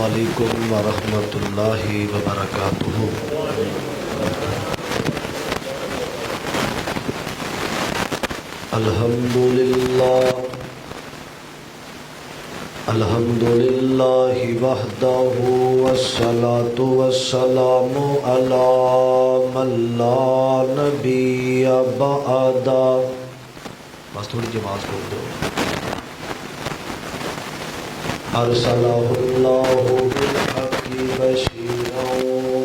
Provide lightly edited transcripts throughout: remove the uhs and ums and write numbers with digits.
علیکم ورحمۃ اللہ وبرکاتہ۔ الحمد للہ وحدہ والصلاة والسلام علی من لا نبی بعدہ۔ بس تھوڑی جی آواز کھول دو۔ ارسلہ اللہ بالحق بشیرا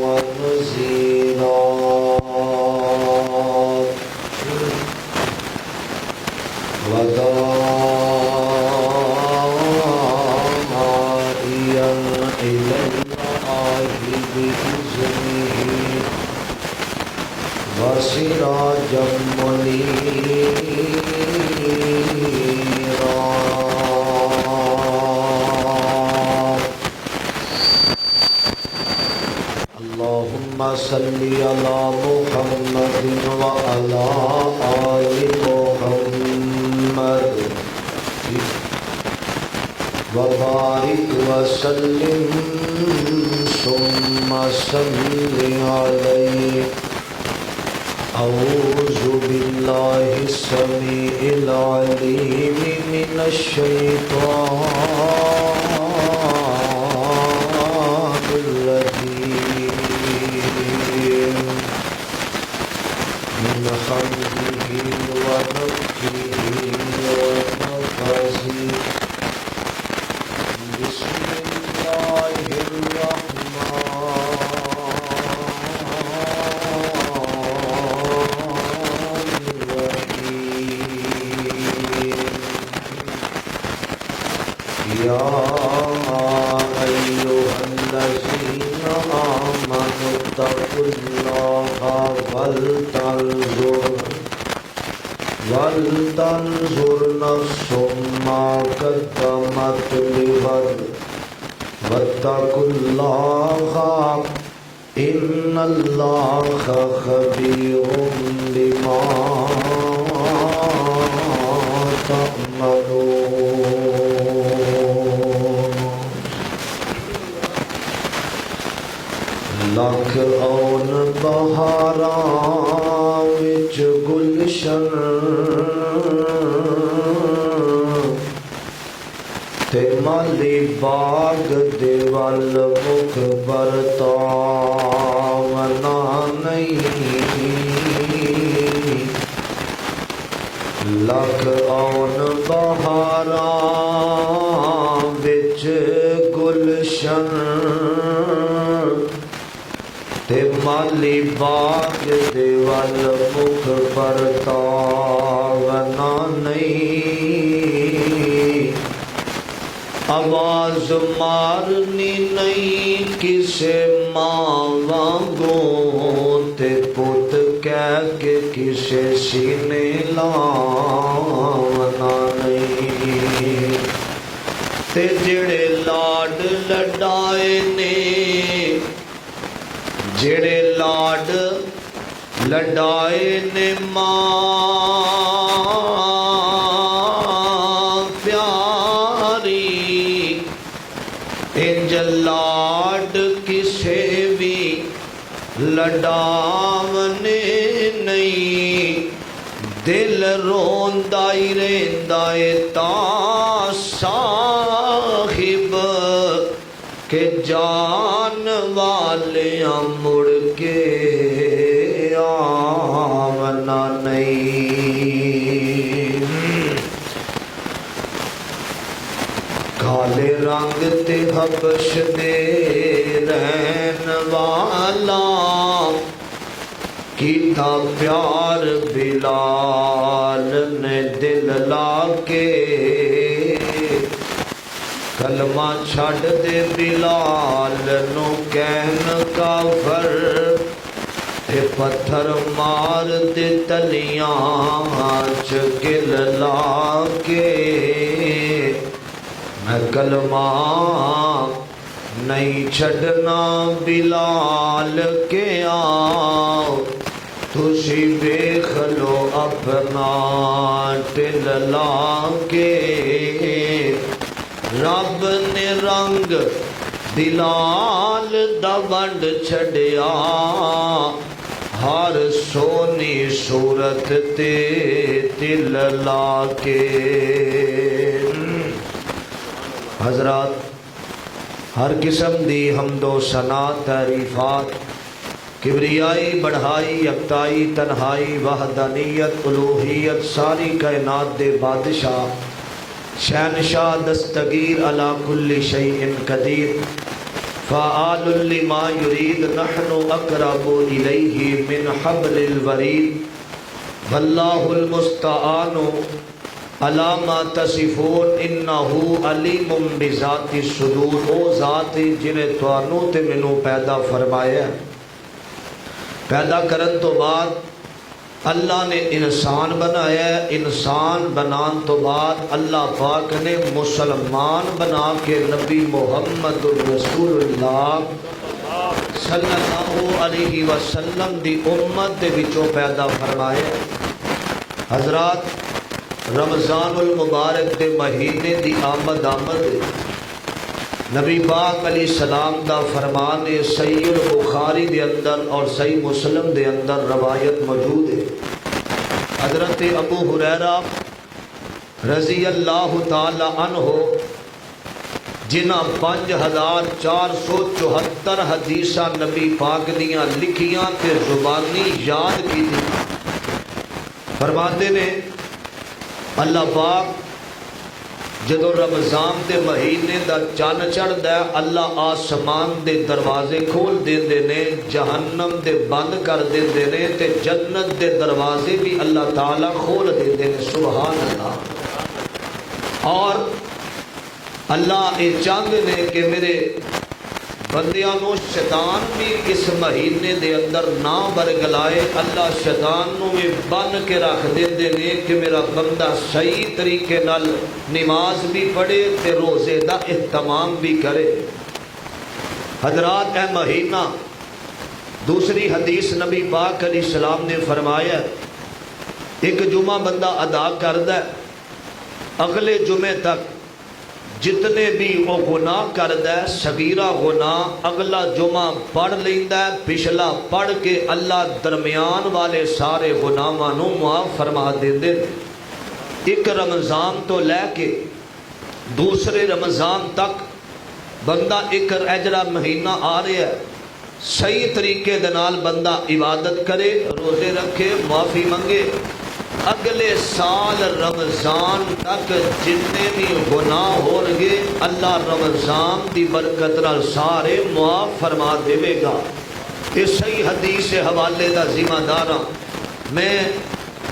ونذیرا وداعیا الی اللہ بإذنہ وسراجا منیرا۔ اللہم صلی علی محمد وعلی آل محمد وبارک وسلم ثم صلی علیہ۔ اعوذ باللہ السمیع العلیم من الشیطان الرجیم، من حمزہ ونفخہ ونفثہ۔ بسم اللہ یا ایھا الذین آمنوا اتقوا اللہ ولتنظر نفس ما قدمت لغد واتقوا اللہ ان اللہ خبیر بما تعملون۔ لکھ اون بہاراں وچ گلشن تے مالی باغ دے ول مکھ برتاونا نہیں۔ لکھ اون بہاراں وچ گلشن تے مالی باغ دے ول مکھ برتاونا نہیں۔ آواز مارنی نہیں کسے ماں وانگوں تے پت کہہ کے کسے سینے لاونا نہیں۔ تے جڑے لاڈ لڈائے نے، جڑے لاڈ لڈائے نے ماں پیاری، انج لاڈ کسے بھی لڈاونے نہیں۔ دل روندا ہی رہندا ہے تا صاحب کہ جان والیاں مڑ کے آونا نہیں۔ کالے رنگ تے حبش دے رہن والا کیتا پیار بلال نے دل لا کے۔ کلمہ چھڑ دے بلال نو کہن کافر، تے پتھر مار دے تلیاں چ گل لا کے۔ میں کلمہ نہیں چھڑنا بلال کے آؤ، تسی دیکھ لو اپنا دل لا کے۔ رب نے رنگ بلال دا ونڈ چھڑیا ہر سونی صورت تے دل لا کے۔ حضرات ہر قسم دی حمد و ثنا تعریفات، کبریائی، بڑھائی، یکتائی، تنہائی، وحدانیت، الوہیت، ساری کائنات دے بادشاہ، شہنشاہ، دستگیر، علی کل شیء قدیر، فعال لما یرید، نحن اقرب الیہ من حبل الورید، واللہ المستعان علی ما تصفون، انہ علیم بذات الصدور۔ او ذات جنہیں توانوں تے منوں پیدا فرمایا ہے۔ پیدا کرن تو بعد اللہ نے انسان بنایا ہے، انسان بنان تو بعد اللہ پاک نے مسلمان بنا کے نبی محمد رسول اللہ صلی اللہ علیہ وسلم دی امت دے وچوں پیدا فرمایا۔ حضرات رمضان المبارک دے مہینے دی آمد نبی پاک علیہ السلام دا فرمان صحیح البخاری دے اندر اور صحیح مسلم دے اندر روایت موجود ہے۔ حضرت ابو ہریرہ رضی اللہ تعالی عنہ جنہ 5474 حدیثاں نبی پاک دیاں لکھیاں تے زبانی یاد کی تھی، فرماتے نے اللہ پاک جدو رمضان دے مہینے دا چان چڑھدا ہے، اللہ آسمان دے دروازے کھول دیندے نے، جہنم دے بند کر دیندے نے، تے جنت دے دروازے بھی اللہ تعالیٰ کھول دیندے نے۔ سبحان اللہ۔ اور اللہ یہ چاہتے نے کہ میرے بندیاں نو شیطان بھی اس مہینے دے اندر نہ برگلائے، اللہ شیطان نو بھی بن کے رکھ دیندے نے کہ میرا بندہ صحیح طریقے نال نماز بھی پڑھے تے روزے دا اہتمام بھی کرے۔ حضرات اے مہینہ، دوسری حدیث نبی پاک علیہ السلام نے فرمایا ایک جمعہ بندہ ادا کردہ اگلے جمعے تک جتنے بھی وہ گناہ کردہ صغیرہ گناہ اگلا جمعہ پڑھ لیندہ ہے، پچھلا پڑھ کے اللہ درمیان والے سارے گناہاں نو معاف فرما دیندے۔ ایک رمضان تو لے کے دوسرے رمضان تک بندہ ایک اجرا مہینہ آ رہا ہے، صحیح طریقے دے نال بندہ عبادت کرے، روزے رکھے، معافی منگے، اگلے سال رمضان تک جتنے بھی گناہ ہو گے اللہ رمضان دی برکت نال سارے معاف فرما دے گا۔ اس صحیح حدیث حوالے دا ذمہ دار ہاں میں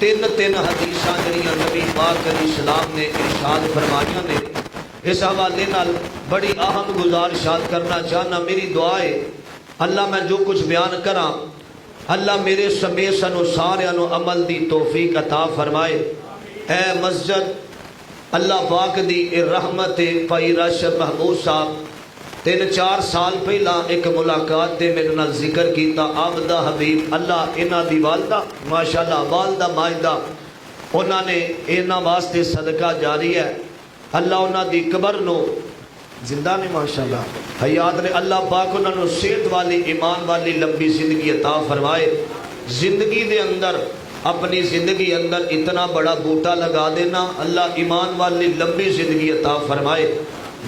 تین حدیثاں جڑیاں نبی پاک علیہ السلام نے ارشاد فرمائیاں نے، اس حوالے نال بڑی اہم گزارشات کرنا چاہنا۔ میری دعا ہے اللہ میں جو کچھ بیان کراں اللہ میرے سمیت سنو ساریانو عمل دی توفیق عطا فرمائے۔ اے مسجد اللہ پاک دی رحمت پائی راشد محمود صاحب 3-4 سال پہلا ایک ملاقات دے میرے نال ذکر کیتا، عابدہ حبیب اللہ انہاں دی والدہ ماشاءاللہ والدہ ماجدہ انہاں نے انہاں واسطے صدقہ جاری ہے، اللہ انہاں دی قبر نو زندہ نے ماشاءاللہ حیات نے، اللہ پاک انہوں نے صحت والی ایمان والی لمبی زندگی عطا فرمائے۔ زندگی دے اندر اپنی زندگی اندر اتنا بڑا بوٹا لگا دینا، اللہ ایمان والی لمبی زندگی عطا فرمائے۔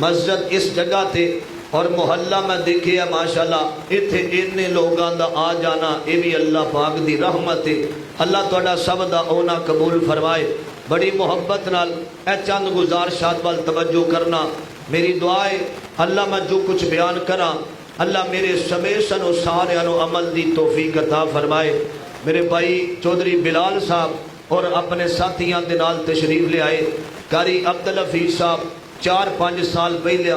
مسجد اس جگہ تے اور محلہ میں دیکھے ہے ماشاءاللہ اتھے اتنے لوگاں دا آ جانا، یہ بھی اللہ پاک دی رحمت ہے۔ اللہ تہاڈا سب دا اونا قبول فرمائے۔ بڑی محبت نال اے چند گزارشات وال توجہ کرنا۔ میری دعا ہے اللہ میں جو کچھ بیان کراں اللہ میرے سمیت سنو ساریانو عمل دی توفیق عطا فرمائے۔ میرے بھائی چودھری بلال صاحب اور اپنے ساتھیاں دے نال تشریف لے آئے، قاری عبدالحفیظ صاحب 4-5 سال پہلے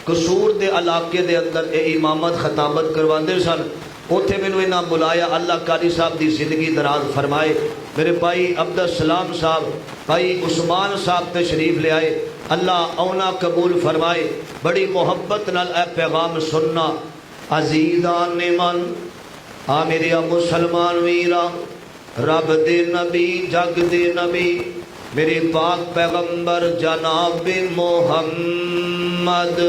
قصور دے علاقے دے اندر اے امامت خطابت کرواندے سن، اوتھے میں نے انہاں بلایا، اللہ قاری صاحب دی زندگی دراز فرمائے۔ میرے بھائی عبدالسلام صاحب، بھائی عثمان صاحب تشریف لے آئے، اللہ اونا قبول فرمائے۔ بڑی محبت نال اے پیغام سننا، عزیزان من آ میرے مسلمان ویرا، رب دے نبی جگ دے نبی میرے پاک پیغمبر جناب محمد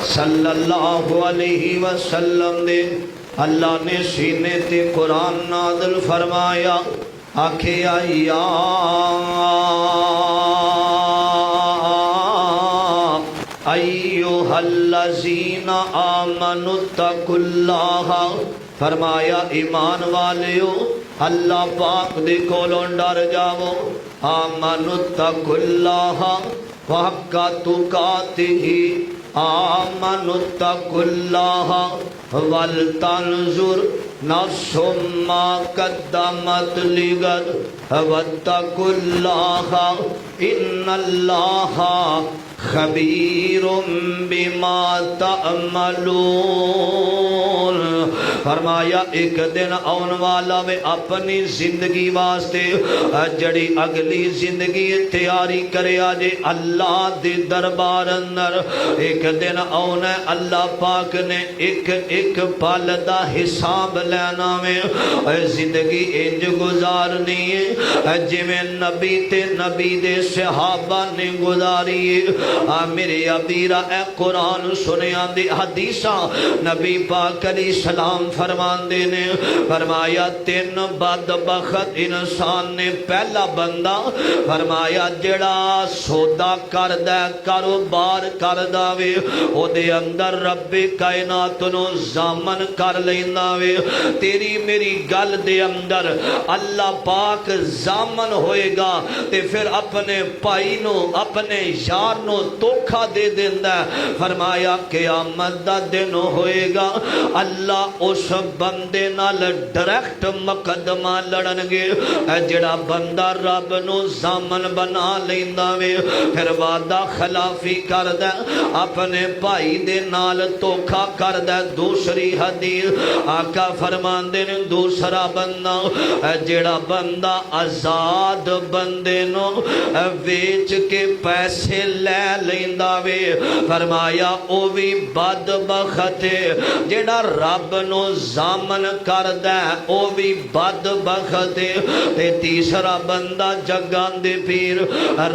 صلی اللہ علیہ وسلم دے اللہ نے سینے تے قرآن نازل فرمایا آکھیا یا ایھا الذین آمنوا اتقوا اللہ، فرمایا ایمان والیو اللہ پاک دے کولوں ڈر جاؤ، آمنوا اتقوا اللہ وحق تقاتہ، آمنوا اتقوا اللہ ولتنظر نفس ما قدمت لغد واتقوا اللہ ان اللہ خبیر بما تعملون۔ فرمایا ایک دن آن والا میں اپنی زندگی واسطے جڑی اگلی زندگی تیاری کرے آجے اللہ دے دربار اندر، ایک دن آنا اللہ پاک نے ایک پل دا حساب لینا میں زندگی انج گزارنی ہے جی میں نبی تے نبی دے صحابہ نے گزاری ہے۔ میرے ابیرہ اے قرآن سنے آندے حدیثہ نبی پاک علیہ السلام فرمان دینے فرمایا تین بدبخت انسان نے پہلا بندہ فرمایا جڑا سودا کردہ کاروبار کردہ وے او دے اندر رب کائنات نو زامن کر لیندہ وے، تیری میری گل دے اندر اللہ پاک زامن ہوئے گا تے پھر اپنے پائی نو اپنے یار نو دھوکھا دے دیندہ ہے۔ فرمایا قیامت دا دن ہوئے گا اللہ اس بندے نال ڈائریکٹ مقدمہ لڑنگے جڑا بندہ رب نو زامن بنا لیندا وے، پھر وعدہ خلافی کردہ اپنے بھائی دے نال دھوکھا کردہ۔ دوسری حدیث آقا فرماندے نے دوسرا بندہ جڑا بندہ آزاد بندے نو ویچ کے پیسے لے لیندا وے، فرمایا او بھی بدبخت ہے، جڑا رب نو زامن کردہ او بھی بدبخت ہے۔ تے تیسرا بندہ جگان دے پیر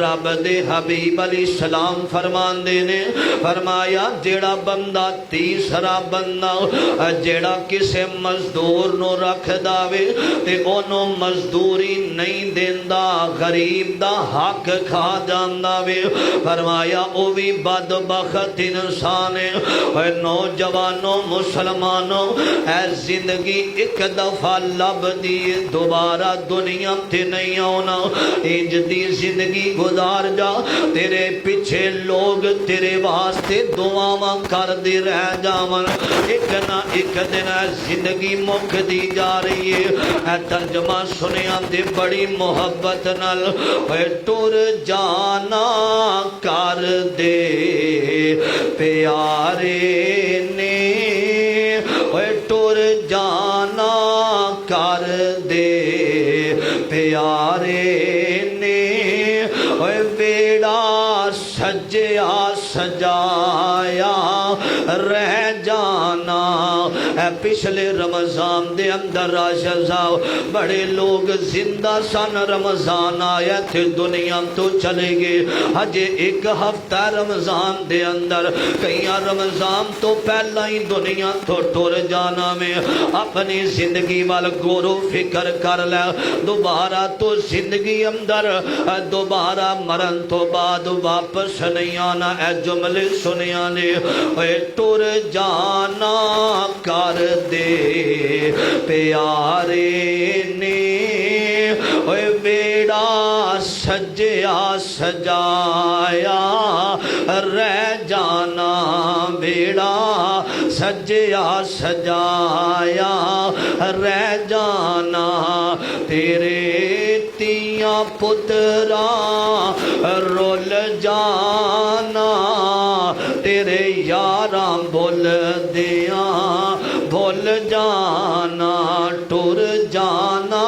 رب دے حبیب علیہ السلام فرمان دینے فرمایا جڑا بندہ تیسرا بندہ جڑا کسے مزدور نو رکھ داوے تے انو مزدوری نہیں دیندہ غریب دا حق کھا جاندہ وے، فرمایا او بھی بدبخت انسان ہے۔ اے نوجوانوں مسلمانوں اے زندگی ایک دفعہ لب دی دوبارہ دنیا تے نہیں آنا، انج دی زندگی گزار جا تیرے پیچھے لوگ تیرے واسطے دعاواں کر دے رہ جاون، ایک نہ ایک دن زندگی مک دی جا رہی ہے۔ اے ترجمہ سنیاں دے بڑی محبت نال اے ٹر جانا کر دے پیارے نے، اے ٹر جانا کر دے پیارے نے، اے بیڑا سجیا سجایا رہ جانا۔ اے پچھلے رمضان دے اندر راشد صاحب بڑے لوگ زندہ سن، رمضان آیا تھے دنیا تو چلے گئے، ہجے ایک ہفتہ رمضان دے اندر کئیاں رمضان تو پہلا ہی دنیا تو ٹر جانا میں اپنی زندگی وال غور و فکر کر لے، دوبارہ تو زندگی اندر دوبارہ مرن تو بعد واپس نہیں آنا۔ اے جملے سنیاں نے اے ٹر جانا کر دے پیارے نے، اے بیڑا سجیا سجایا رہ جانا، بیڑا سجیا سجایا رہ جانا، تیرے تیاں پترا رول جانا، تیرے یاراں بول دیاں بھول جانا، ٹر جانا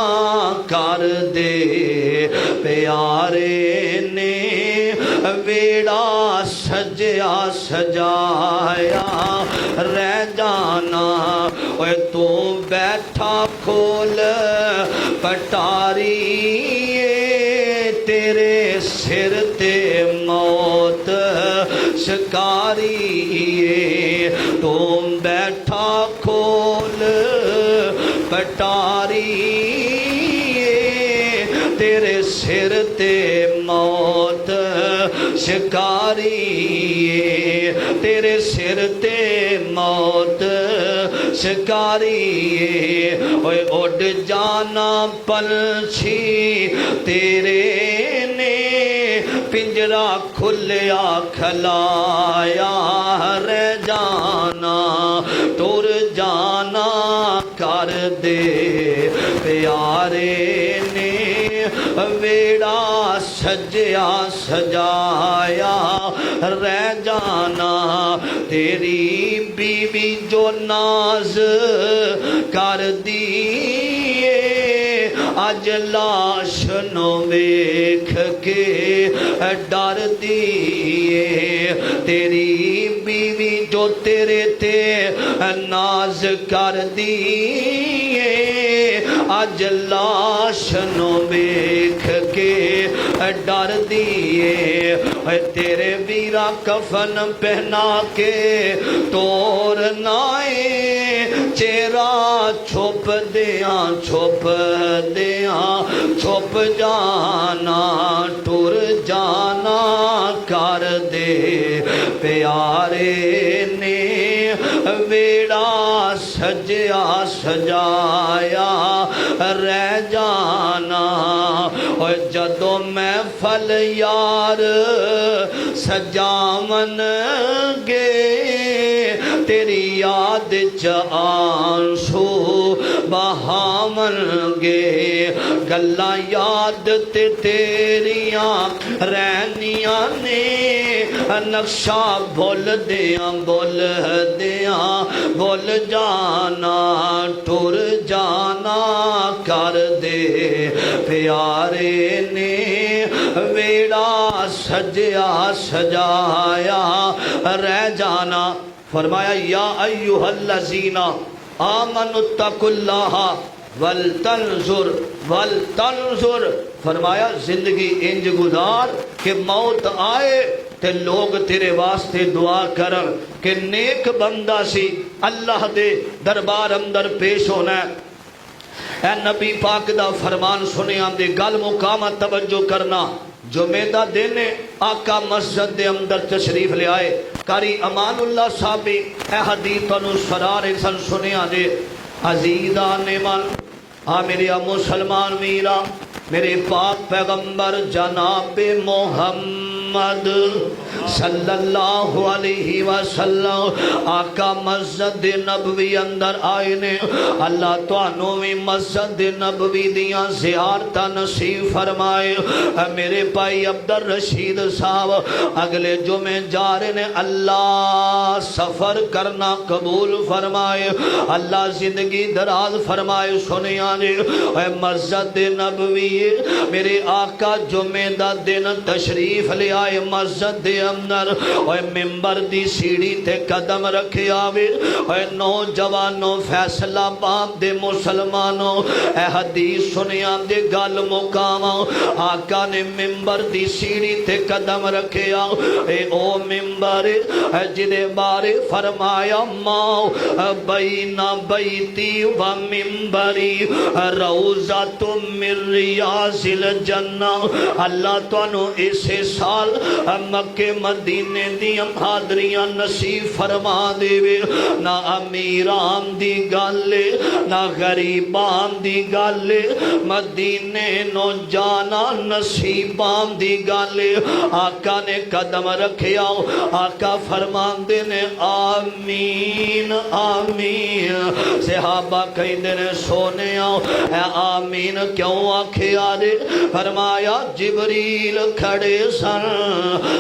کر دے پیارے نے، بیڑا سجیا سجایا رہ جانا۔ اے تو بیٹھا کھول پٹاری تیرے سر تے موت شکاری تم بیٹھا کھول پٹاری تیرے سر تے موت شکاری تیرے سر تے موت شکاری اوے اڑ جانا پنچھی تیرے نے پنجرا کھلیا کھلایا رہ جانا ٹر جانا کر دے پیارے نے ویڑا سجیا سجایا رہ جانا تیری بیوی جو ناز کر دیے اج لاش نو ویکھ کے ڈر دیے تیری بیوی جو تیرے تے ناز کر دیے اج لاش نو ویکھ کے ڈر دیے تیرے ویرا کفن پہنا کے توڑنا چہرہ چھپ دیاں چھپ جانا ٹر جانا کر دے پیارے نے ویڑا سجیا سجایا رہ جانا جدو محفل یار سجاون گے تیری یاد آنسو بہاون گے گلاں یاد تے تیریاں رہنیاں نے نقشہ بھول دیاں بھول جانا ٹر جانا کر دے پیارے نے ویڑا سجیا سجایا رہ جانا فرمایا یا ایھا الذین آمنوا اتقوا اللہ ولتنظر فرمایا زندگی انج گزار کہ موت آئے تے لوگ تیرے واسطے دعا کرن کہ نیک بندہ سی اللہ دے دربار اندر پیش ہونا ہے اے نبی پاک دا فرمان سنے آن دے گل مقامت توجہ کرنا جمعہ دا دن آقا مسجد دے اندر تشریف لے آئے قاری امان اللہ صاحب اے حدیث تنو سرار انسان سنے آن دے عزیزان من میرے مسلمان میرا میرے پاک پیغمبر جناب محمد صلی اللہ علیہ وسلم آقا مسجد نبوی اندر آئے نے اللہ توانوں میں مسجد نبوی دیاں زیارتہ نصیب فرمائے میرے بھائی عبدالرشید صاحب اگلے جمعے جا رہے نے اللہ سفر کرنا قبول فرمائے اللہ زندگی دراز فرمائے سنے آنے مسجد نبوی میرے آقا جمعے دا دن تشریف لے آئے مسجد دے اندر اوے ممبر دی سیڑھی تے قدم رکھے آوے اوے نوجوانوں فیصلہ باب دے مسلمانوں اے حدیث سنیاں دے گل مقاماں آقا نے ممبر دی سیڑھی تے قدم رکھے آوے او ممبر جدے بارے فرمایا ماؤ بین بیتی و ممبری روزہ من ریاض الجنہ اللہ توانو اسے سال مکہ مدینے دیاں حاضریاں نصیب فرما دے نہ امیران دی گالے نہ غریبان دی گالے مدینے نو جانا نصیبان دی گالے آقا نے قدم رکھے آؤ آقا فرمان دینے آمین آمین صحابہ کہیں دینے سونے آؤ اے آمین کیوں آکھے آدھے فرمایا جبریل کھڑے سن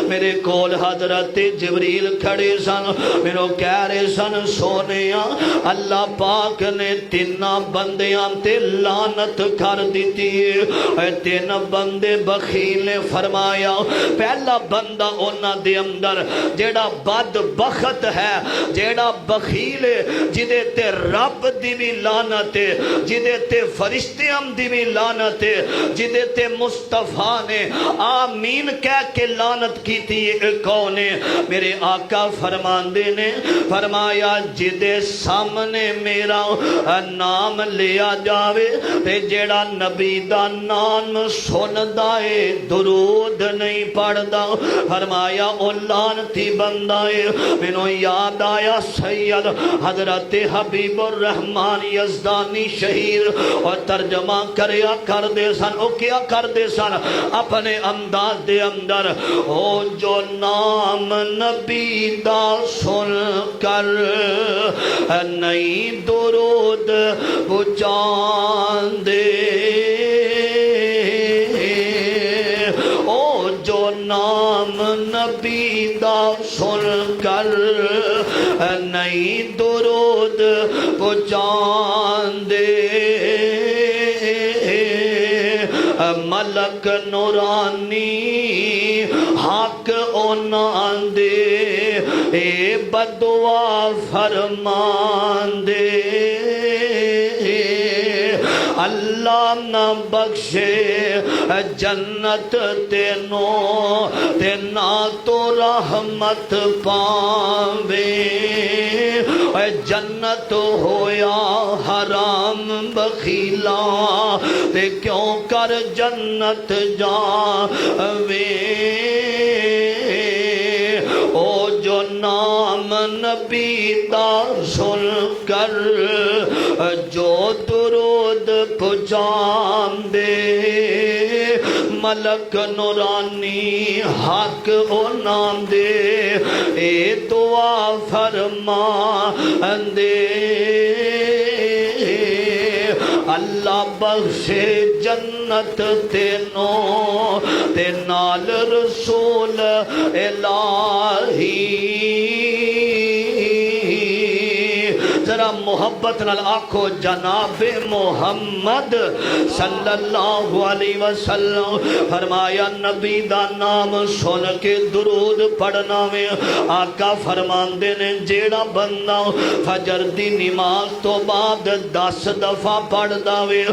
میرے کول حضرت جبریل کھڑے سن میرے کہہ رہے سن سونیاں اللہ پاک نے تینہ بندیاں تے لعنت کر دیتی ہے تین بندے بخیل نے فرمایا پہلا بندہ اونا دے اندر جیڑا بدبخت ہے جیڑا بخیل ہے جدے تے رب دی بھی لعنت ہے جدے تے فرشتیاں دی بھی لعنت ہے جدے تے مصطفیٰ نے آمین کہہ کے لعنت کی تھی کون ہے؟ میرے آقا فرماندے نے فرمایا جدے سامنے میرا نام لیا جاوے تے جیڑا نبی دا نام سندا ہے درود نہیں پڑھدا فرمایا او لعنتی بندہ ہے۔ مینوں یاد آیا سید حضرت حبیب الرحمن یزدانی شہیر اور ترجمہ کریا کر دے سن، او کیا کر دے سن اپنے انداز دے اندر، او جو نام نبی دا سن کر نہیں درود پہنچاندے، او جو نام نبی دا سن کر نہیں درود پہنچاندے، ملک نورانی حق اونان دے اے بدعا فرمان دے، اللہ نہ بخشے جنت تینوں تے نہ تو رحمت پاوے، اے جنت ہویا حرام بخیلا تے کیوں کر جنت جاوے، او جو نام نبی دا سن کر جو درود پہنچاندے، ملک نورانی حق اونان دے اے دعا فرمان دے، اللہ بخشے جنت تینوں تے نال رسول الہی، ذرا محبت نال آکھو جناب محمد صلی اللہ علیہ وسلم، فرمایا نبی دا نام سن کے درود پڑھنا میں آقا فرماندے نے جیڑا بندہ فجر دی نماز تو بعد 10 دفعہ پڑھ داوے،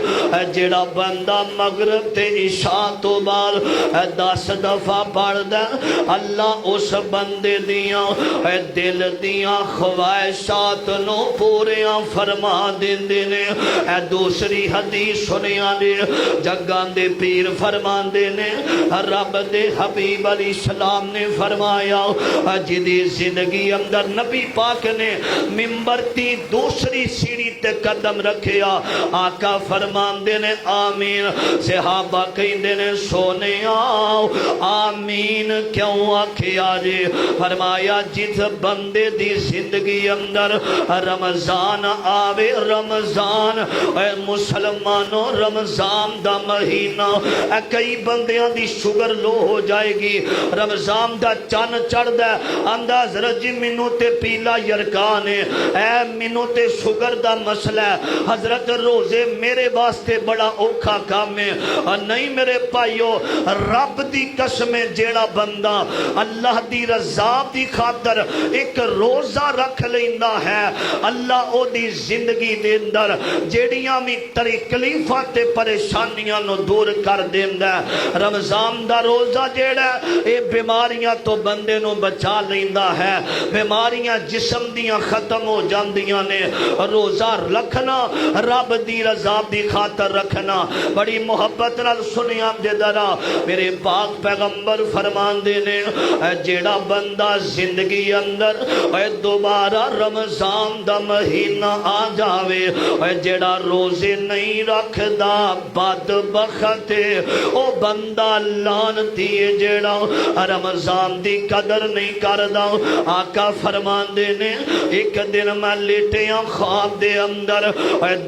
جیڑا بندہ مغرب تے عشاء تو بعد 10 دفعہ پڑھ دے، اللہ اس بندے دیاں دل دیاں خواہشات نو پوریاں فرما دیندے نے۔ اے دوسری حدیث سنیا نے جگان دے پیر فرما دے نے رب دے حبیب علیہ السلام نے فرمایا جدی زندگی اندر نبی پاک نے ممبر تی دوسری سیڑھی تے قدم رکھیا، آقا فرما دے نے آمین، صحابہ کہندے نے سونے آؤ آمین کیوں آکھیا جے؟ فرمایا جس بندے دی زندگی اندر رمضان آوے، رمضان اے مسلمانوں رمضان دا مہینہ، اے کئی بندیاں دی شوگر لو ہو جائے گی، رمضان دا چن چڑھ دے انداز رجی منو تے پیلا یرکانے، اے منو تے شوگر دا مسئلہ ہے، حضرت روزے میرے واسطے بڑا اوکھا کام ہے، نہیں میرے پائیو رب دی قسم جیڑا بندہ اللہ دی رضا دی خاطر ایک روزہ رکھ لیندہ ہے، اللہ او دی زندگی دے اندر جیڑیاں میں تکلیفاں تے پریشانیاں نو دور کر دیندہ ہے۔ رمضان دا روزہ جیڑا اے بیماریاں تو بندے نو بچا لیندہ ہے، بیماریاں جسم دیاں ختم ہو جاندیاں نے، روزہ رکھنا رب دی رضا دی خاطر رکھنا بڑی محبت نال سنیاں دے درا میرے پاک پیغمبر فرمان دے نے جیڑا بندہ زندگی اندر دوبارہ رمضان دا مہینہ آ جاوے، جیڑا روزے نہیں رکھ دا بدبخت او بندہ لعنتی جیڑا رمضان دی قدر نہیں کردا۔ آقا فرمان دے نے ایک دن میں لیٹیاں خواب دے اندر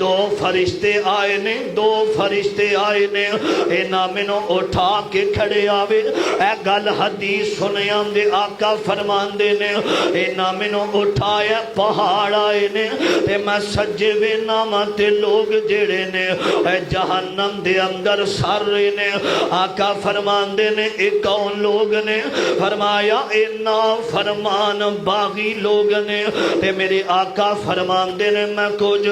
دو فرشتے آئے نے، دو فرشتے آئے نے، اے نامنو اٹھا کے کھڑے آوے، اے گل حدیث سنیاں دے آقا فرمان دے نے اے نامنو اٹھایا پہاڑ آئے نے تے میں سجے وینا وا تے لوگ جڑے نے جہنم دے اندر سر رہے نے آقا فرماندے نے اے کون لوگ نے فرمایا اے نافرمان باغی لوگ نے تے میرے آقا فرماندے نے میں کچھ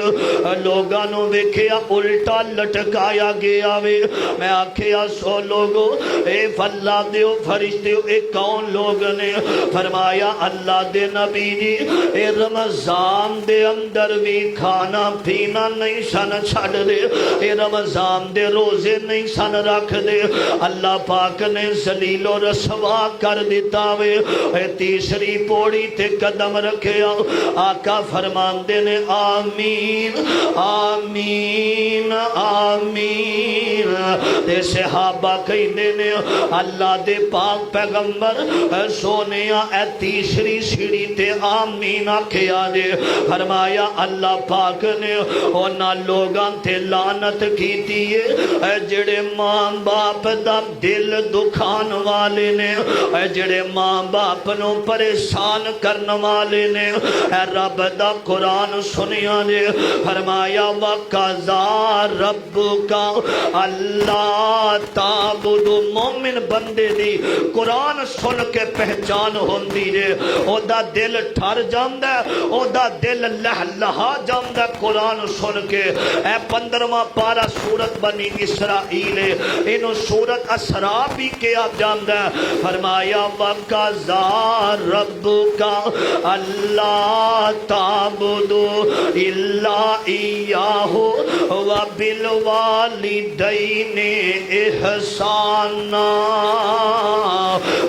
لوگاں نو ویکھیا الٹا لٹکایا گیا وے میں آکھیا سو لوگو اے اللہ دیو فرشتے اے کون لوگ نے فرمایا اللہ دے نبی جی اے رمضان دے اندر بھی کھانا پینا نہیں سن چھڑ دے اے رمضان دے روزے نہیں سن رکھ دے اللہ پاک نے ذلیل و رسوا کر دیتا وے اے تیسری پوڑی تے قدم رکھیا آقا فرماندے نے آمین آمین آمین تے صحابہ کہندے نے اللہ دے پاک پیغمبر سونیا اے تیسری سیڑھی تے آمین آکھیا دے فرمایا اللہ پاک نے اونا لوگاں تے لعنت کیتی ہے جڑے ماں باپ دا دل دکھان والے نے جڑے ماں باپ نو پریشان کرن والے نے رب دا قرآن سنیا نے فرمایا وَقَضَىٰ رَبُّكَ اللہ تعبد مومن بندے دی قرآن سن کے پہچان ہوندی ہے او دا دل ٹھر جاندہ او دا دل لہلہا جاندہ قرآن سن کے اے 15واں پارہ سورت بنی اسرائیل انہوں سورت اسرا بھی کیا جاندہ فرمایا وَقَضَىٰ رَبُّكَ اللہ تعبد الا ایاہ وَبِالْوَالِدَيْنِ احسانا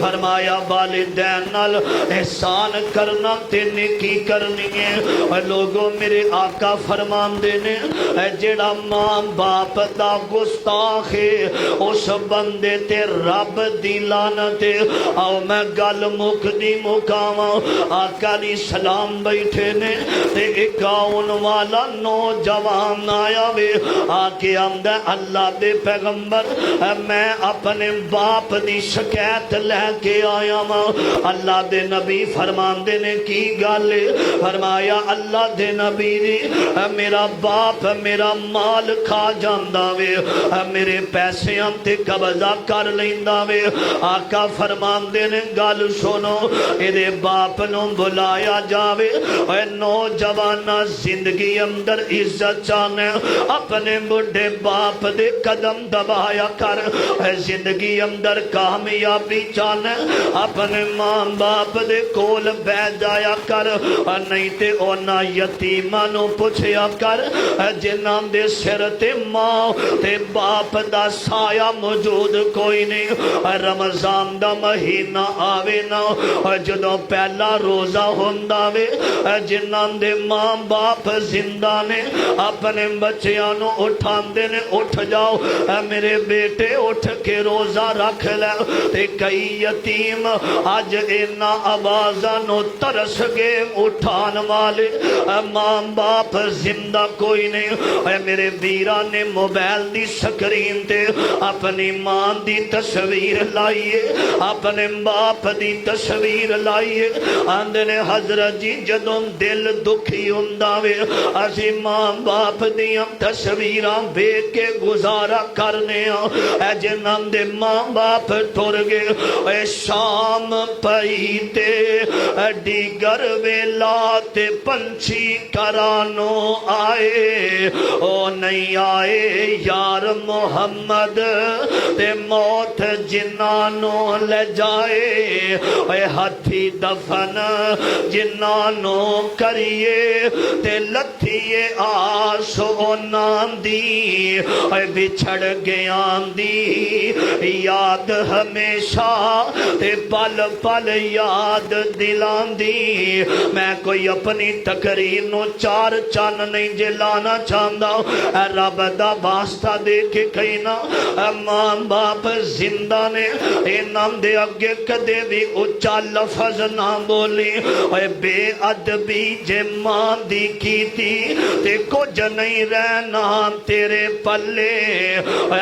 فرمایا والدین نال احسان کرنا تے نیکی کرنی ہے لوگوں میرے آقا فرماندے نے جڑا ماں باپ دا گستاخ ہے اس بندے تے رب دی لعنت آؤ میں گل مکدی مکاواں آقا علیہ السلام بیٹھے نے تے 51 والا نوجوان آیا وے آکے آمدہ اللہ دے پیغمبر میں اپنے باپ دی شکایت لے کے آیا ماں اللہ دے نبی فرماندے نے کی گالے فرمایا اللہ دے نبی دی میرا باپ میرا مال کھا جاندہ وے میرے پیسے انتے قبضہ کر لیندہ وے آقا فرماندے نے گال سنو ایدے باپ نو بلایا جاوے اے نوجوانہ زندگی اندر عزت چانے اپنے بڑھے باپ دے قدم دبایا کر زندگی اندر کامیابی چانے اپنے ماں باپ دے کول بیٹھ جایا کر نہیں تے اونا یتیمانو پوچھیا کر جنہاں دے سر تے ماں تے باپ دا سایہ موجود کوئی نہیں رمضان دا مہینہ آوے نا جدوں پہلا روزہ ہوندہ وے جنہاں دے ماں باپ زندہ نے اپنے بچیانو اٹھان دے نے اٹھ جاؤ میرے بیٹے اٹھ کے روزہ رکھ لے تے کئی یتیم آج اینا آوازانو ترس گے اٹھان والے ماں باپ زندہ کوئی نہیں میرے ویران نے موبائل دی سکرین تے اپنی ماں دی تصویر لائیے اپنے باپ دی تصویر لائیے آندھنے حضرت جی جدوں دل دکھی ہونداوے اسی ماں باپ دیاں تصویران بے کے گزارا کرنے اے جنہاں دے ماں باپ ٹر گئے اے شام پہیتے دیگر ویلات پنچھی کرانو آئے او نہیں آئے یار محمد تے موت جنانو لے جائے اے ہتھی دفن جنانو کریے تے لتھیے آسو نام دی اے بچھڑ گیاں دی یاد ہمیشہ تے پل پل یاد دلان دی میں کوئی اپنی تقریر نو چار چان نہیں جلانا چاندہ اے رب دا واسطہ دے کے کہنا اے ماں باپ زندہ نے اے نام دے اگے کدے بھی اچھا لفظ نہ بولی اے بے ادبی جے ماں دی کیتی تے کچھ نہیں رہنا تیرے پلے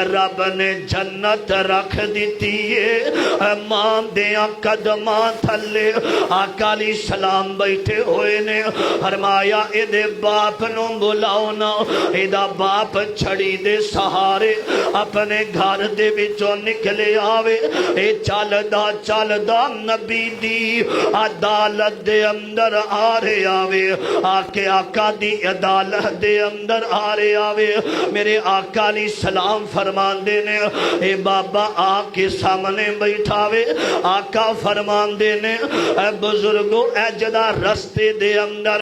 رب نے جنت رکھ دیتی ہے ماں دیاں قدماں تھلے آقا علیہ السلام بیٹھے ہوئے نے فرمایا اے دے باپ نو بلاؤ نا اے دا باپ چھڑی دے سہارے اپنے گھر دے وچوں نکلے آوے اے چل دا نبی دی عدالت دے اندر آ رہے آوے آکے آقا دی عدالت دے اندر آ رہے آوے میرے آقا علیہ السلام فرمان دینے اے بابا آکے سامنے بیٹھاوے آقا فرمان دینے اے بزرگو اے جدا رستے دے اندر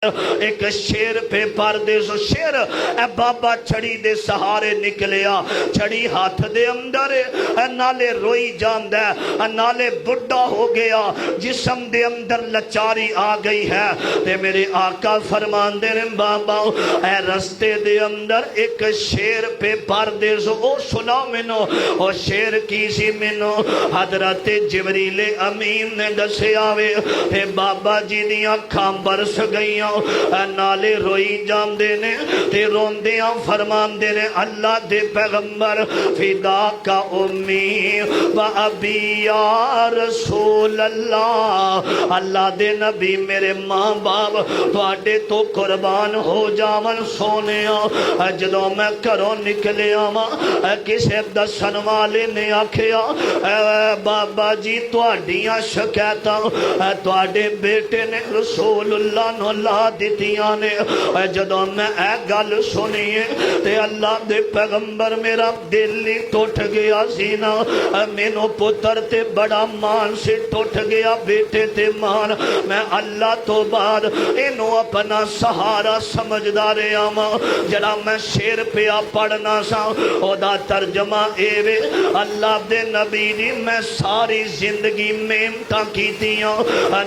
ایک شیر پہ پردے سو شیر اے بابا چھڑی دے سہارے نکلیا چھڑی ہاتھ دے اندر اے نالے روئی جاند ہے نالے بڑھا ہو گیا جسم دے اندر لچاری آ گئی ہے تے میرے آقا فرمان دے رہے بابا اے رستے دے اندر ایک شیر پہ پردے سو او سنا منو او شیر کیسی منو حضرت جبریل امین نے دسے آوے تے بابا جی دیاں کھام برس گئیاں نالے روئی جام دینے تے روندیاں فرمان دینے اللہ دے پیغمبر فدا کا امی و ابی یا رسول اللہ دے نبی میرے ماں باپ تواڈے تو قربان ہو جاون سونےاں جدوں میں گھروں نکلے آواں کسے دسن والے نے آکھیا بابا جی تواڈیاں شکایتاں تواڈے بیٹے نے رسول اللہ نو لا دیتیاں نے جدوں میں اے گل سنیے تے اللہ دے پیغمبر میرا دل ہی ٹوٹ گیا سینا مینوں پتر تے بڑا مان سے ٹوٹ گیا بیٹے تے مان میں اللہ تو بعد انہوں اپنا سہارا سمجھدا رہا ہاں جڑا میں شیر پیا پڑھنا سا او دا ترجمہ اے وے اللہ دے نبی دی میں ساری زندگی محنتاں کیتیاں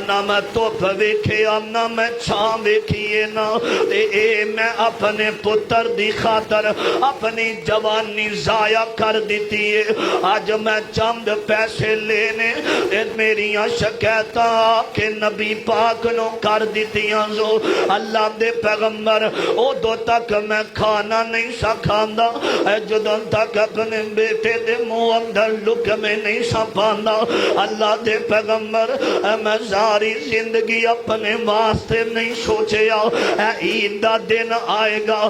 نہ میں دھوپ ویکھیا نہ میں چھاں ویکھیے نا تے اے میں اپنے پتر دی خاطر اپنی جوانی ضائع کر دیتی ہے آج میں چند پیسے لینے تے میریاں شکایتاں کہ نبی پاک نو کر دیتیاں زو اللہ دے پیغمبر او دو تک میں کھانا نہیں سا کھاندا جدوں تک اپنے بیٹے دے منہ اندر لقمے نہیں سا پاندا اللہ دے پیغمبر میں ساری زندگی اپنے واسطے نہیں سوچیا عید دا دن آئے گا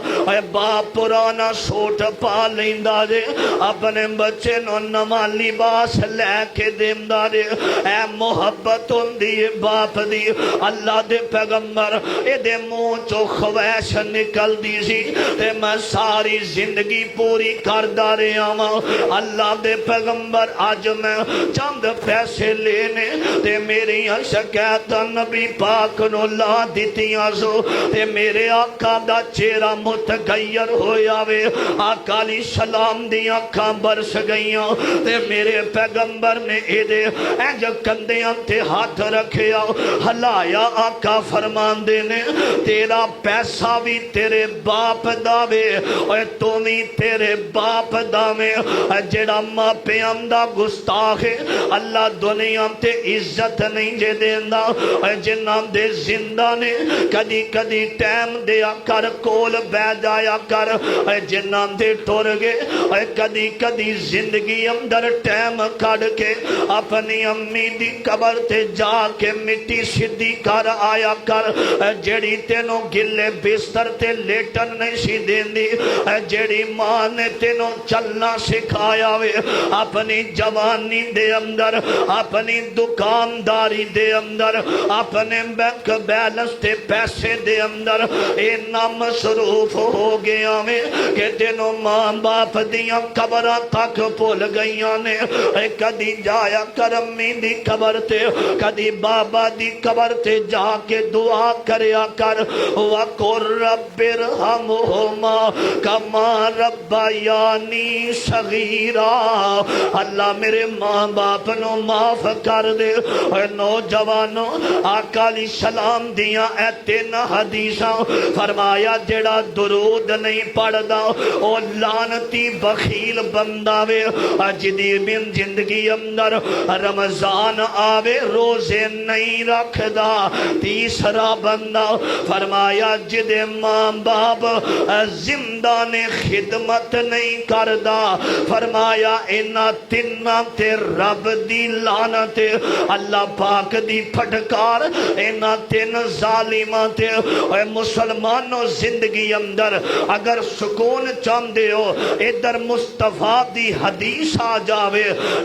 باپ پرانا سوٹ پا لیندا دے اپنے بچے نو نواں لباس لے کے دیندا دے اے محبت ہوندی ہے باپ دی اللہ دے پیغمبر اے دے منہ چوں خواہش نکل دی سی تے میں ساری زندگی پوری کردا رہا ہاں اللہ دے پیغمبر اج میں چند پیسے لینے تے میری شکایت نبی پاک نو لا دیتیاں سو تے میرے آقا دا چہرہ متغیر ہویا وے آقا علیہ السلام دی آنکھاں برس گئیاں تے میرے پیغمبر نے اے دے انج کندیاں تے ہاتھ رکھیا ہلایا آقا فرمان دینے تیرا پیسہ بھی تیرے باپ دا وے اور تو بھی تیرے باپ دا وے جڑا ماں پیام دا گستاخ ہے اللہ دنیا تے عزت نہیں جے دیندا جنہاں دے زندہ نے کدی کدی ٹائم دیا کر کول بہ جایا کر جنہاں دے ٹر گئے کدی کدی زندگی اندر ٹائم کھڑ کے اپنی امی دی قبر تے جا کے مٹی سدھی کر آیا کر جڑی تینوں گلے بستر تے لیٹن نہیں سی دیندی جڑی ماں نے تینوں چلنا سکھایا وے اپنی جوانی دے اندر اپنی دکانداری دے اندر اپنے بینک بیلنس تے پیسے دے اندر اے نام مصروف ہو گیا میں کہ تینوں ماں باپ دیاں قبراں تک بھول گئیاں نے کدی جایا کر امی دی قبر تے کدی بابا دی قبر تے جا کے دعا کریا کر وَقُلْ رَبِّ ارْحَمْهُمَا كَمَا رَبَّيَانِي صَغِيرًا اللہ میرے ماں باپ نو معاف کر دے نوجوانوں آقا علیہ السلام دیاں اے تین حدیثاں فرمایا جڑا درود نہیں پڑھدا او لعنتی بخیل بندہ وے جدی من زندگی اندر رمضان آوے روزے نہیں رکھدا تیسرا بندہ فرمایا جدے ماں باپ زندہ نے خدمت نہیں کردا فرمایا انہاں تیناں تے رب دی لعنت اللہ پاک دی پھٹکار انہاں تین ظالماں تے اے مسلمانوں زندگی اندر اگر سکون چاہندے ہو ادھر مصطفیٰ دی حدیث آ جاوے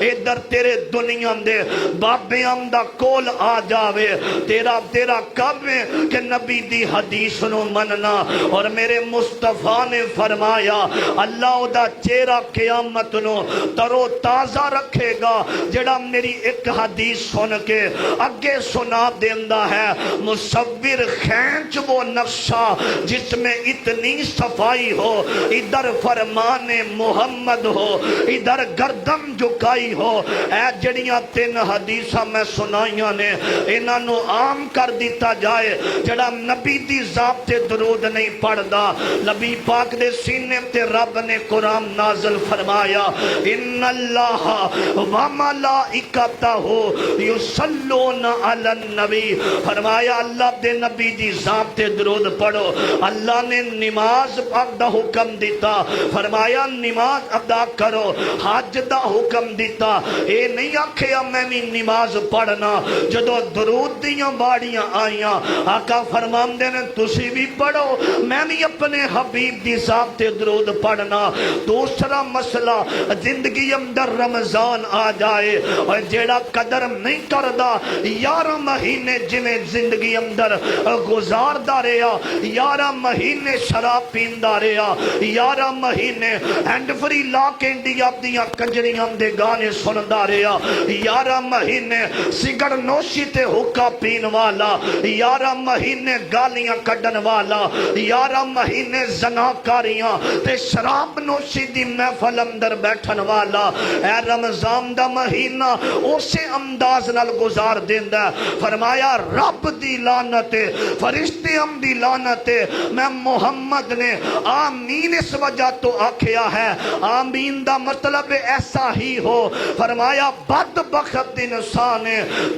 ادھر تیرے دنیا دے بابیاں دا کول آ جاوے تیرا کب ہے کہ نبی دی حدیث نو مننا اور میرے مصطفیٰ نے فرمایا اللہ دا چہرہ قیامت نو ترو تازہ رکھے گا جڑا میری ایک حدیث سن کے اگے سنا دیندہ ہے مصور کھینچ وہ نقشہ جس میں اتنی صفائی ہو ادھر فرمان محمد ہو ادھر گردن جھکائی ہو اے جڑیاں تین حدیثاں میں سنائیاں نے انہاں نو عام کر دیتا جائے جڑا نبی دی ذات تے درود نہیں پڑھدا نبی پاک دے سینے تے رب نے قرآن نازل فرمایا ان اللہ و ملائکتہ یصلون علی النبی فرمایا اللہ دے نبی دی ذات تے درود پڑھو اللہ نے نماز دا حکم دیتا فرمایا نماز ادا کرو حج دا حکم دیتا اے نہیں آکھیا میں بھی نماز پڑھنا جدو درود دیاں باڑیاں آئیاں آقا فرماندے نے تسی بھی پڑھو میں بھی اپنے حبیب دی ذات تے درود پڑھنا دوسرا مسئلہ زندگی اندر رمضان آ جائے اور جیڑا قدر نہیں کردہ 11 مہینے جنہیں زندگی اندر گزاردہ رہا 11 مہینے شراب پیندہ رہا 11 مہینے اینڈ فری لا کے انڈیا دیاں کنجریاں دے گانے سندہ رہا 11 مہینے سگڑ نوشی تے حکا پین والا 11 مہینے گالیاں کڈن والا 11 مہینے زناکاریاں تے شراب نوشی دی محفل اندر بیٹھن والا اے رمضان دا مہینہ اسے انداز نال گزار دیندہ فرمایا رب دی لعنت فرشتے ہم دی لعنت میں محمد نے آمین اس وجہ تو آکھیا ہے آمین دا مطلب ایسا ہی ہو فرمایا بدبخت انسان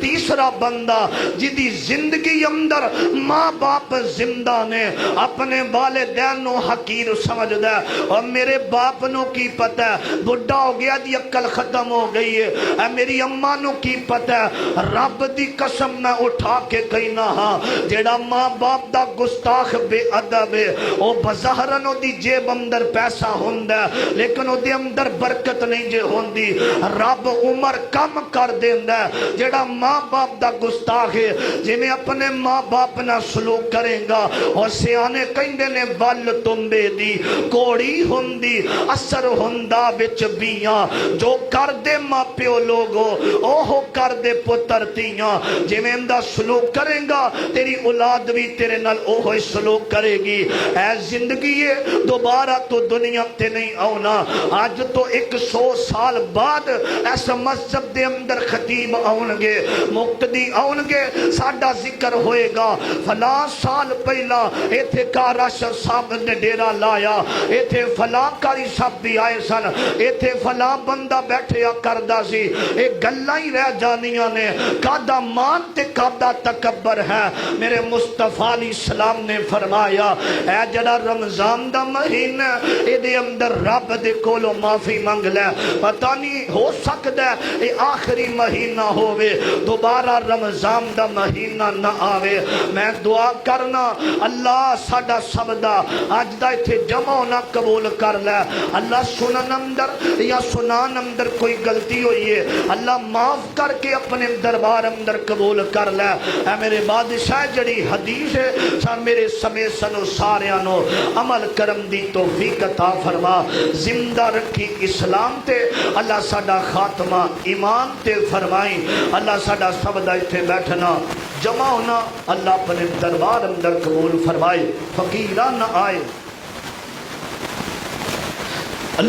تیسرا بندہ جدی زندگی اندر ماں باپ زندہ نے اپنے والدین نو حقیر سمجھ دے اور میرے باپ نو کی پتہ ہے بڑھا ہو گیا دی عقل ختم ہو گئی ہے اے میری اماں نو کی پتہ ہے رب دی قسم میں اٹھا کے کہنا ہاں جیڑا ماں باپ دا گستاخ بے ادب ہے او بظاہرن دی جیب اندر پیسہ ہوندہ ہے لیکن او دے اندر برکت نہیں جے ہوندی رب عمر کم کر دیندہ ہے جیڑا ماں باپ دا گستاخ ہے جنہیں اپنے ماں باپ نہ سلوک کریں گا اور سیانے کہندے نے بل تمبے دی کوڑی ہوندی اثر ہوندہ بچ بیاں جو کر دے ماں پیو لوگو اوہو کر دے پتر تیاں جنہیں اندہ سلوک کریں گا تیری اولاد بھی تیرے نال اوہو سلوک کرے گی اے زندگی ہے دوبارہ تو دنیا تے نہیں آونا آج تو 100 سال بعد ایسا مذہب دے اندر خطیب آؤنگے مقتدی آؤنگے ساڑھا ذکر ہوئے گا فلاں سال پہلا ایتھے کاراش صاحب نے ڈیرا لایا ایتھے فلاں کاری صاحب بھی آئے سن ایتھے فلاں بندہ بیٹھے یا کردہ سی ایک گلہ ہی رہ جانیاں نے کادہ مانتے کادہ تکبر ہے میرے مصطفیٰ علیہ السلام نے فرمایا اے جڑا رمضان دا مہینہ اے دے اندر رب دے کولو معافی مانگ لے پتہ نہیں ہو سکتا ہے اے آخری مہینہ ہوئے دوبارہ رمضان دا مہینہ نہ آوے میں دعا کرنا اللہ ساڑا سبدہ آج دا اتھے جمع نہ قبول کر لے اللہ سنن اندر یا سنان اندر کوئی غلطی ہوئی ہے اللہ معاف کر کے اپنے دربار اندر قبول کر لے اے میرے بادشاہ جڑی حدیث ہے سر میرے سمے سنو ساریانو عمل کرم دی توفیق عطا فرما زندہ رکھی اسلام تے اللہ ساڑا خاتمہ ایمان تے فرمائی اللہ ساڑا سبدہ اتھے بیٹھنا جمع ہونا اللہ اپنے دربار اندر قبول فرمائے فقیران آئے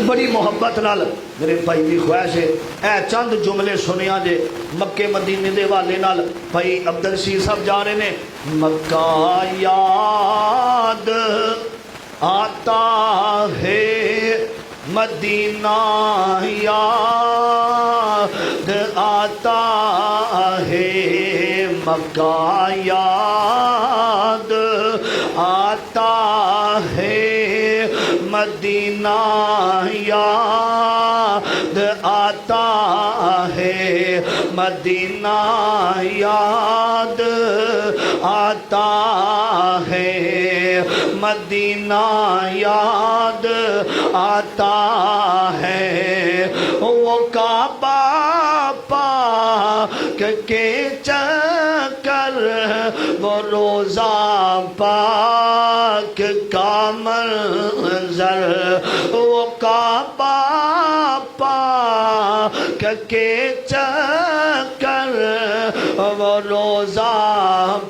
بڑی محبت نال میرے بھائی بھی خواہش ہے اے چند جملے سنیا جے مکے مدینے دے والے نال بھائی عبدالرشید صاحب جا رہے نے مکہ یاد آتا ہے مدینہ یاد آتا ہے مکہ یاد آتا ہے مدینہ یاد آتا ہے مدینہ یاد آتا ہے مدینہ یاد آتا ہے وہ کعبہ پاک کے چکر وہ روزہ پاک کا منظر وہ کعبہ پاک کے چکر وہ روزہ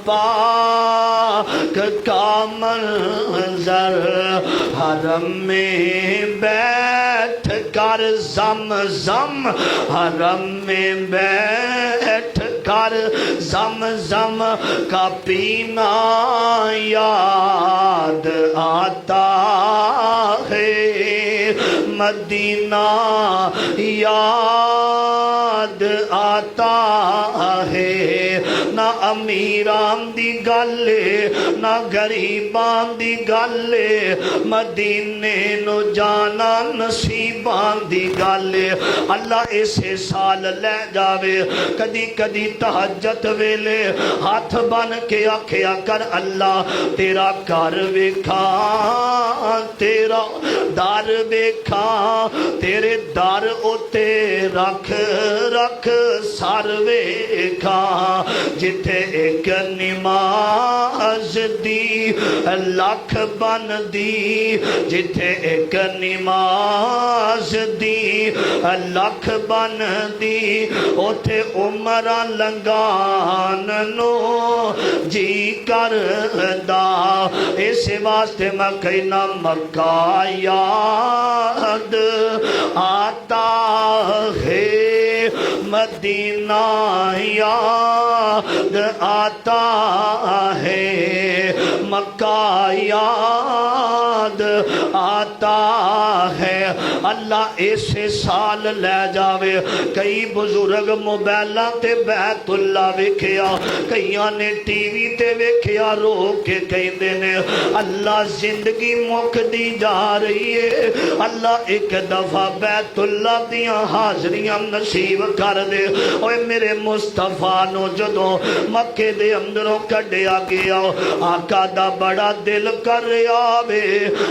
پاک کا منظر حرم میں بیٹھ کر زمزم حرم میں بیٹھ کر زمزم کا پینا یاد آتا ہے مدینہ یاد آتا ہے نہ امیران دی گل نہ غریبان دی گل مدینے نو جانا نصیبان دی گل اللہ اسے سال لے جاوے کدی کدی تہجد ویلے ہاتھ بن کے آکھیا کر اللہ تیرا گھر ویکھا تیرا دار ویکھا تیرے دار اتے رکھ رکھ سر ویکھا جتھے ایک نماز دی لکھ بن دی جتھے ایک نماز دی لکھ بن دی اوتھے عمرہ لنگان نو جی کردا اس واسطے میں کہنا مکہ یاد آتا ہے مدینہ یاد آتا ہے مکہ یاد آتا ہے اللہ اسے سال لے جاوے کئی بزرگ موبائلاں تے بیت اللہ ویکھیا کئیاں نے ٹی وی تے ویکھیا رو کے کہندے نے اللہ زندگی مک دی جا رہی ہے اللہ ایک دفعہ بیت اللہ دیاں حاضریاں نصیب کر دے اوے میرے مصطفیٰ نو جدوں مکے دے اندروں کڈیا گیا آقا دا بڑا دل کر رہا وے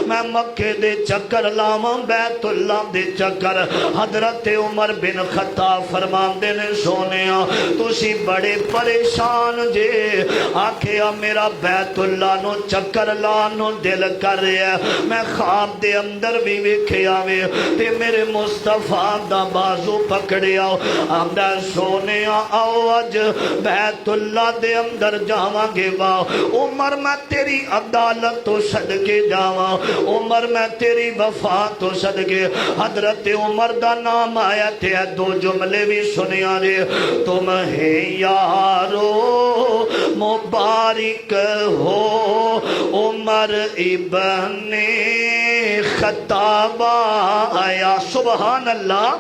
میں مکے دے چکر لاواں بیت اللہ دے چکر حضرت عمر بن خطاب فرماندے نے سونیا تسی بڑے پریشان جے آکھیا میرا بیت اللہ نو چکر لانو دل کر رہا ہے میں خواب دے اندر بھی ویکھیا وے تے میرے مصطفیٰ دا بازو پکڑیا آمدہ سونیا آؤ اج بیت اللہ دے اندر جاواں گے وا عمر میں تیری عدالت تو صدقے جاواں عمر میں تیری وفا تو صدقے حضرت عمر دا نام آیا تھے دو جملے بھی سنیا رے تمہیں یارو مبارک ہو عمر ابن خطاب آیا سبحان اللہ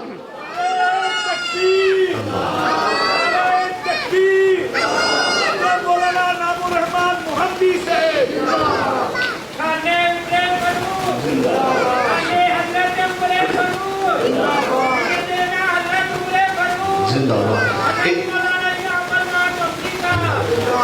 مولانا نام الرحمن محمدی سے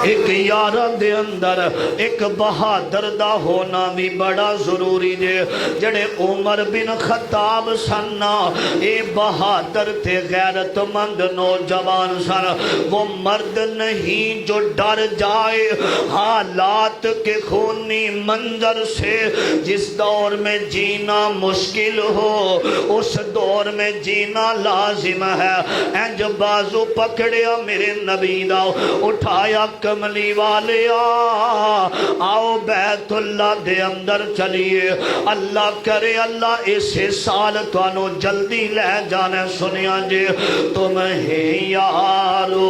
ایک یارہ دے اندر ایک بہادر دا ہونا بھی بڑا ضروری دے جڑے عمر بن خطاب سننا اے بہادر تے غیرت مند نوجوان سن وہ مرد نہیں جو ڈر جائے حالات کے خونی منظر سے جس دور میں جینا مشکل ہو اس دور میں جینا لازم ہے انج بازو پکڑیا میرے نبی دا اٹھایا کملی والے آؤ بیت اللہ دے اندر چلیے اللہ کرے اللہ اسے سال توانو جلدی لے جانے سنیا جے تمہیں یارو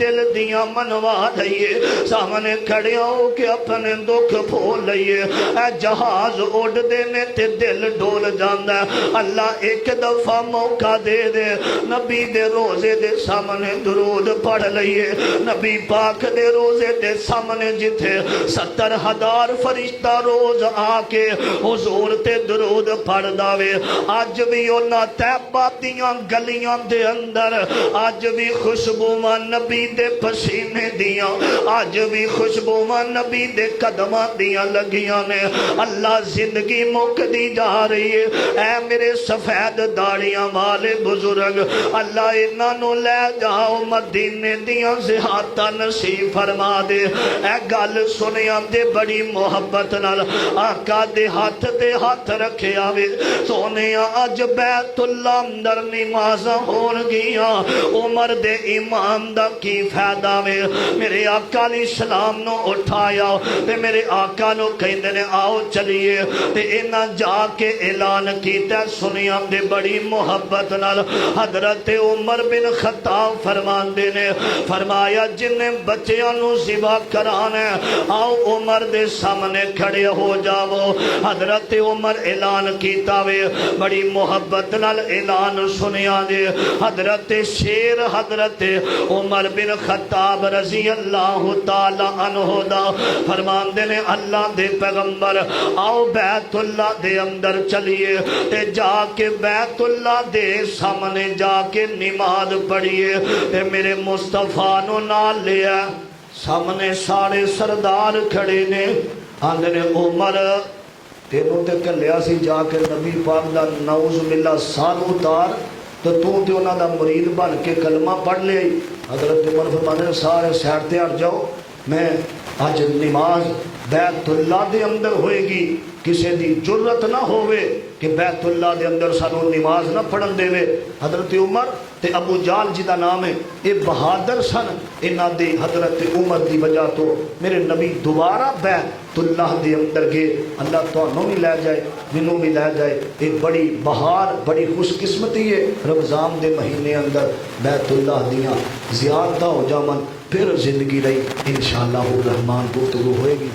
دل دیاں منوا لئیے سامنے کھڑے ہو کے اپنے دکھ بھول لئیے اے جہاز اڑ دینے تے دل ڈول جاندہ اللہ ایک دفعہ موقع دے دے نبی دے روزے دے سامنے درود پڑھ لئیے نبی پاک دے روزے دے سامنے جتھے 70,000 فرشتہ روز آکے حضور تے درود پڑھ داوے آج بھی اونا تیبہ دیاں گلیاں دے اندر آج بھی خوشبومہ نبی دے پسینے دیاں آج بھی خوشبومہ نبی دے قدمہ دیاں لگیاں نے اللہ زندگی مک دی جا رہی ہے اے میرے سفید داڑیاں والے بزرگ اللہ انہوں لے جاؤ مدینے دیاں زیادہ نصیب فرما دے اے گل سنیاں دے بڑی محبت نال آقا دے ہاتھ رکھے آوے سونیاں اج بیت اللہ اندر نمازاں ہون گیاں عمر دے امام دا کی فائدہ میں میرے آقا علیہ السلام نو اٹھایا تے میرے آقا نو کہندے نے آؤ چلیے تے انہاں جا کے اعلان کیتا سنیاں دے بڑی محبت نال حضرت عمر بن خطاب فرماندے نے فرمایا جن بچیاں نو ذبح کرانا ہے آؤ عمر دے سامنے کھڑے ہو جاؤ حضرت عمر اعلان کیتا وے بڑی محبت نال اعلان سنیا دے حضرت شیر حضرت عمر بن خطاب رضی اللہ تعالی عنہ دا فرماندے نے اللہ دے پیغمبر آؤ بیت اللہ دے اندر چلیے تے جا کے بیت اللہ دے سامنے جا کے نماز پڑھیے تے میرے مصطفیٰ نو نال لیا سامنے سارے سردار کھڑے نے آندے نے عمر تینوں تے کلیا سی جا کے نبی پاک دا نعوذ باللہ سال اتار تو تے انہاں دا مرید بن کے کلمہ پڑھ لے حضرت عمر فرمانے سارے سیر تے ہٹ جاؤ میں آج نماز بیت اللہ دے اندر ہوئے گی کسی دی جرت نہ ہوئے کہ بیت اللہ دے اندر سانو نماز نہ پڑھن دے وے حضرت عمر تے ابو جال جی دا نام ہے اے بہادر سن انہاں دے حضرت عمر دی وجہ تو میرے نبی دوبارہ بیت اللہ دے اندر گئے اللہ تانوں بھی لے جائے منوں بھی لے جائے ایک بڑی بہار بڑی خوش قسمتی ہے رمضان دے مہینے اندر بیت اللہ دیاں زیادہ ہو جامن پھر زندگی رہی انشاءاللہ الرحمن گفتگو ہوئے گی